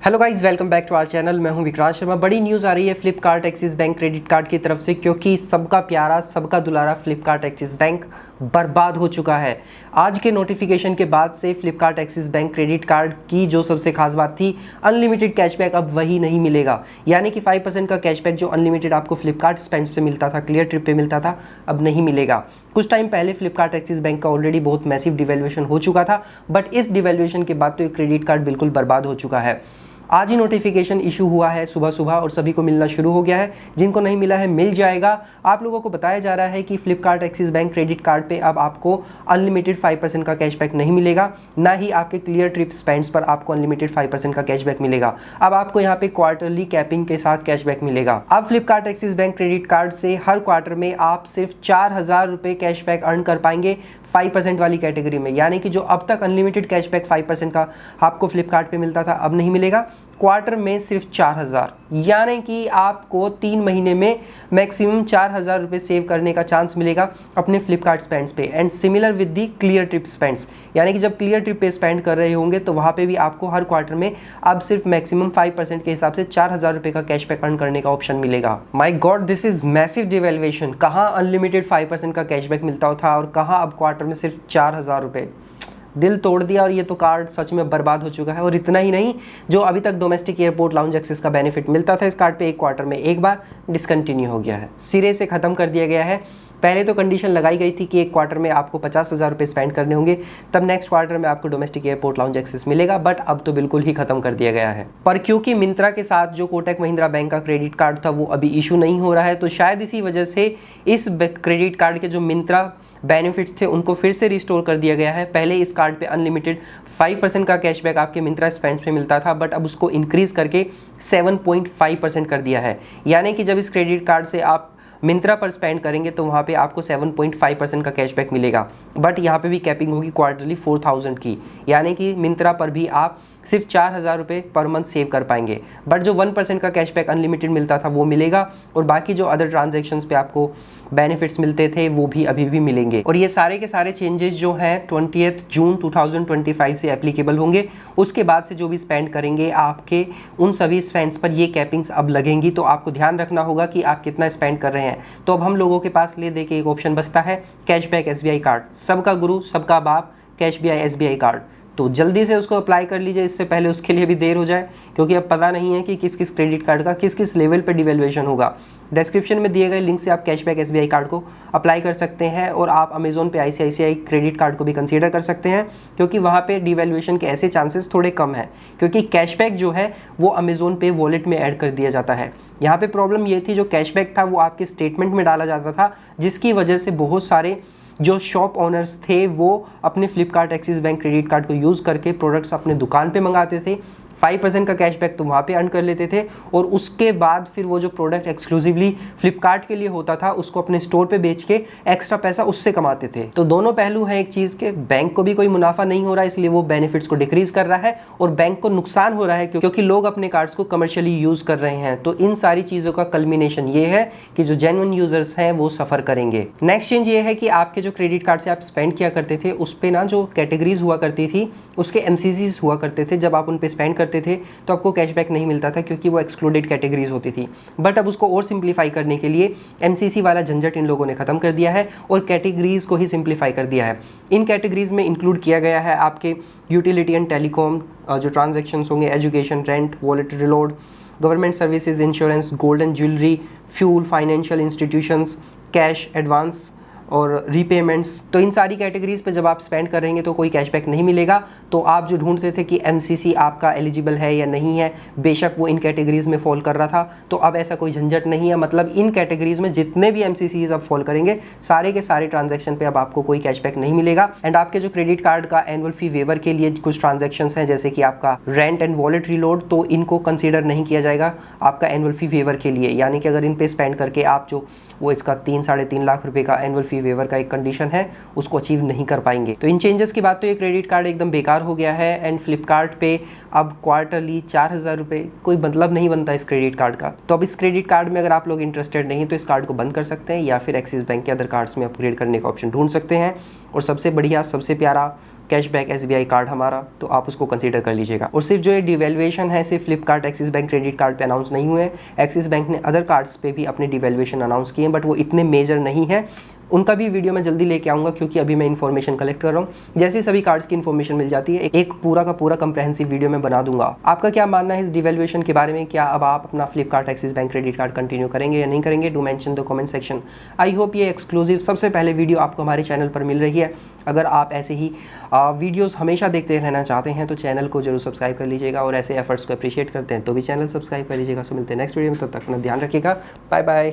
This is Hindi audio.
Hello guys, welcome back to our channel. मैं हूं विक्रांत शर्मा। बड़ी न्यूज़ आ रही है Flipkart Axis bank credit card की तरफ से, क्योंकि सबका प्यारा सबका दुलारा फ्लिपकार्ट एक्सिस बैंक बर्बाद हो चुका है। आज के नोटिफिकेशन के बाद से Flipkart Axis bank credit card की जो सबसे खास बात थी, अनलिमिटेड कैशबैक अब वही नहीं मिलेगा। यानी कि 5% का कैशबैक जो अनलिमिटेड आपको फ्लिपकार्ट स्पेंड्स पे मिलता था, क्लियर ट्रिप पे मिलता था, अब नहीं मिलेगा। कुछ टाइम पहले फ्लिपकार्ट एक्सिस बैंक का ऑलरेडी बहुत मैसिव डिवैल्यूएशन हो चुका था, बट इस डिवैल्यूएशन के बाद तो ये क्रेडिट कार्ड बिल्कुल बर्बाद हो चुका है। आज ही नोटिफिकेशन इशू हुआ है सुबह सुबह और सभी को मिलना शुरू हो गया है। जिनको नहीं मिला है मिल जाएगा। आप लोगों को बताया जा रहा है कि Flipkart Axis bank credit card पे अब आपको अनलिमिटेड 5% का कैशबैक नहीं मिलेगा, ना ही आपके क्लियर ट्रिप स्पेंड्स पर आपको अनलिमिटेड 5% का कैशबैक मिलेगा। अब आपको यहाँ पे क्वार्टरली कैपिंग के साथ कैशबैक मिलेगा। अब Flipkart Axis bank credit card से हर क्वार्टर में आप सिर्फ 4,000 रुपये कैशबैक अर्न कर पाएंगे 5% वाली कैटेगरी में। यानी कि जो अब तक अनलिमिटेड कैशबैक 5% का आपको फ्लिपकार्ट पे मिलता था, अब नहीं मिलेगा। क्वार्टर में सिर्फ 4,000, यानी कि आपको 3 महीने में मैक्सिमम 4,000 रुपये सेव करने का चांस मिलेगा अपने फ्लिपकार्ट स्पेंड्स पे। And similar with the clear trip spends, यानी कि जब क्लियर ट्रिप पे स्पेंड कर रहे होंगे तो वहाँ पे भी आपको हर क्वार्टर में अब सिर्फ मैक्सिमम 5% के हिसाब से 4,000 रुपये का कैशबैक अर्न करने का ऑप्शन मिलेगा। My god, this is massive devaluation. कहाँ अनलिमिटेड 5% का कैशबैक मिलता था और कहाँ अब क्वार्टर में सिर्फ 4,000 रुपये। दिल तोड़ दिया। और ये तो कार्ड सच में बर्बाद हो चुका है। और इतना ही नहीं, जो अभी तक डोमेस्टिक एयरपोर्ट लाउंज एक्सेस का बेनिफिट मिलता था इस कार्ड पे, एक क्वार्टर में एक बार डिसकंटिन्यू हो गया है, सिरे से ख़त्म कर दिया गया है। पहले तो कंडीशन लगाई गई थी कि एक क्वार्टर में आपको 50,000 रुपये स्पेंड करने होंगे, तब नेक्स्ट क्वार्टर में आपको डोमेस्टिक एयरपोर्ट लाउंज एक्सेस मिलेगा, बट अब तो बिल्कुल ही खत्म कर दिया गया है। पर क्योंकि मिंत्रा के साथ जो कोटक महिंद्रा बैंक का क्रेडिट कार्ड था वो अभी इशू नहीं हो रहा है, तो शायद इसी वजह से इस क्रेडिट कार्ड के जो मिंत्रा बेनिफिट्स थे उनको फिर से रिस्टोर कर दिया गया है। पहले इस कार्ड पे अनलिमिटेड 5% का कैशबैक आपके मिंत्रा स्पेंड्स पे मिलता था, बट अब उसको इंक्रीज करके 7.5% कर दिया है। यानी कि जब इस क्रेडिट कार्ड से आप मिंत्रा पर स्पेंड करेंगे तो वहाँ पे आपको 7.5% का कैशबैक मिलेगा। बट यहाँ पे भी कैपिंग होगी क्वार्टरली 4,000 की, यानी कि मिंत्रा पर भी आप सिर्फ 4,000 रुपये पर मंथ सेव कर पाएंगे। बट जो 1% का कैशबैक अनलिमिटेड मिलता था वो मिलेगा, और बाकी जो अदर ट्रांजेक्शन्स पे आपको बेनिफिट्स मिलते थे वो भी अभी भी मिलेंगे। और ये सारे के सारे चेंजेस जो हैं 20 जून 2025 से एप्लीकेबल होंगे। उसके बाद से जो भी स्पेंड करेंगे आपके उन सभी स्पेंड्स पर ये कैपिंग्स अब लगेंगी। तो आपको ध्यान रखना होगा कि आप कितना स्पेंड कर रहे हैं। तो अब हम लोगों के पास ले दे के एक ऑप्शन बचता है, कैशबैक SBI कार्ड। सबका गुरु सबका बाप कैशबैक SBI कार्ड। तो जल्दी से उसको अप्लाई कर लीजिए, इससे पहले उसके लिए भी देर हो जाए, क्योंकि अब पता नहीं है कि किस किस क्रेडिट कार्ड का किस किस लेवल पे डिवैल्यूएशन होगा। डिस्क्रिप्शन में दिए गए लिंक से आप कैशबैक SBI कार्ड को अप्लाई कर सकते हैं, और आप अमेजोन पे ICICI क्रेडिट कार्ड को भी कंसीडर कर सकते हैं, क्योंकि वहाँ पे डिवैल्यूएशन के ऐसे चांसेस थोड़े कम हैं, क्योंकि कैशबैक जो है वो अमेजोन पे वॉलेट में ऐड कर दिया जाता है। यहाँ पे प्रॉब्लम ये थी, जो कैशबैक था वो आपके स्टेटमेंट में डाला जाता था, जिसकी वजह से बहुत सारे जो शॉप ओनर्स थे वो अपने Flipkart Axis bank credit card को यूज़ करके प्रोडक्ट्स अपने दुकान पे मंगाते थे। 5% का कैशबैक तो वहाँ पे अर्न कर लेते थे, और उसके बाद फिर वो जो प्रोडक्ट एक्सक्लूसिवली फ्लिपकार्ट के लिए होता था उसको अपने स्टोर पे बेच के एक्स्ट्रा पैसा उससे कमाते थे। तो दोनों पहलू हैं एक चीज़ के। बैंक को भी कोई मुनाफा नहीं हो रहा है, इसलिए वो बेनिफिट्स को डिक्रीज कर रहा है, और बैंक को नुकसान हो रहा है क्योंकि लोग अपने कार्ड्स को कमर्शियली यूज़ कर रहे हैं। तो इन सारी चीज़ों का कल्मिनेशन ये है कि जो जेन्युइन यूजर्स हैं वो सफ़र करेंगे। नेक्स्ट चेंज ये है कि आपके जो क्रेडिट कार्ड से आप स्पेंड किया करते थे उस पर ना जो कैटेगरीज हुआ करती थी उसके MCCs हुआ करते थे। जब आप उन पर स्पेंड करते थे तो आपको कैशबैक नहीं मिलता था, क्योंकि वो एक्सक्लूडेड कैटेगरीज होती थी। बट अब उसको और सिंप्लीफाई करने के लिए MCC वाला झंझट इन लोगों ने खत्म कर दिया है और कैटेगरीज को ही सिंप्लीफाई कर दिया है। इन कैटेगरीज में इंक्लूड किया गया है आपके यूटिलिटी एंड टेलीकॉम जो ट्रांजेक्शन्स होंगे, education, rent, wallet reload, government services, insurance, gold and jewellery, fuel, financial institutions, cash advance और रीपेमेंट्स। तो इन सारी कैटेगरीज पे जब आप स्पेंड करेंगे तो कोई कैशबैक नहीं मिलेगा। तो आप जो ढूंढते थे कि MCC आपका एलिजिबल है या नहीं है, बेशक वो इन कैटेगरीज में फॉल कर रहा था, तो अब ऐसा कोई झंझट नहीं है। मतलब इन कैटेगरीज में जितने भी MCCs अब फॉल करेंगे, सारे के सारे ट्रांजेक्शन पे अब आपको कोई कैशबैक नहीं मिलेगा। एंड आपके जो क्रेडिट कार्ड का एनुअल फी वेवर के लिए कुछ ट्रांजेक्शन हैं, जैसे कि आपका रेंट एंड वॉलेट रिलोड, तो इनको कंसिडर नहीं किया जाएगा आपका एनुअल फी वेवर के लिए। यानी कि अगर इन पे स्पेंड करके आप जो वो इसका 3-3.5 लाख रुपए का एनुअल फी वेवर का एक कंडीशन है उसको अचीव नहीं कर पाएंगे। तो इन चेंजेस के बाद तो ये क्रेडिट कार्ड एकदम बेकार हो गया है। एंड फ्लिपकार्ट पे अब क्वार्टरली 4,000 रुपये कोई मतलब नहीं बनता इस क्रेडिट कार्ड का। तो अब इस क्रेडिट कार्ड में अगर आप लोग इंटरेस्टेड नहीं तो इस कार्ड को बंद कर सकते हैं, या फिर एक्सिस बैंक के अदर कार्ड्स में अपग्रेड करने का ऑप्शन ढूंढ सकते हैं। और सबसे बढ़िया सबसे प्यारा कैशबैक SBI कार्ड हमारा, तो आप उसको कंसीडर कर लीजिएगा। और सिर्फ जो ये डिवैल्यूएशन है सिर्फ Flipkart Axis bank credit card पे अनाउंस नहीं हुए, एक्सिस बैंक ने अदर कार्ड्स पे भी अपने डिवैल्यूएशन अनाउंस किए हैं, बट वो इतने मेजर नहीं है। उनका भी वीडियो मैं जल्दी लेके आऊँगा, क्योंकि अभी मैं इन्फॉर्मेशन कलेक्ट कर रहा हूँ। जैसे सभी कार्ड्स की इन्फॉर्मेशन मिल जाती है एक पूरा का पूरा कंप्रहेंसिव वीडियो मैं बना दूंगा। आपका क्या मानना है इस डिवैल्यूएशन के बारे में? क्या अब आप अपना Flipkart Axis bank credit card continue करेंगे या नहीं करेंगे? Do mention the comment section. I hope ये एक्सक्लूसिव सबसे पहले वीडियो आपको हमारे चैनल पर मिल रही है। अगर आप ऐसे ही वीडियोस हमेशा देखते रहना चाहते हैं तो चैनल को जरूर सब्सक्राइब कर लीजिएगा, और ऐसे एफर्ट्स को अप्रिशिएट करते हैं तो भी चैनल सब्सक्राइब कर लीजिएगा। सो मिलते हैं नेक्स्ट वीडियो में, तब तक अपना ध्यान रखिएगा। Bye bye.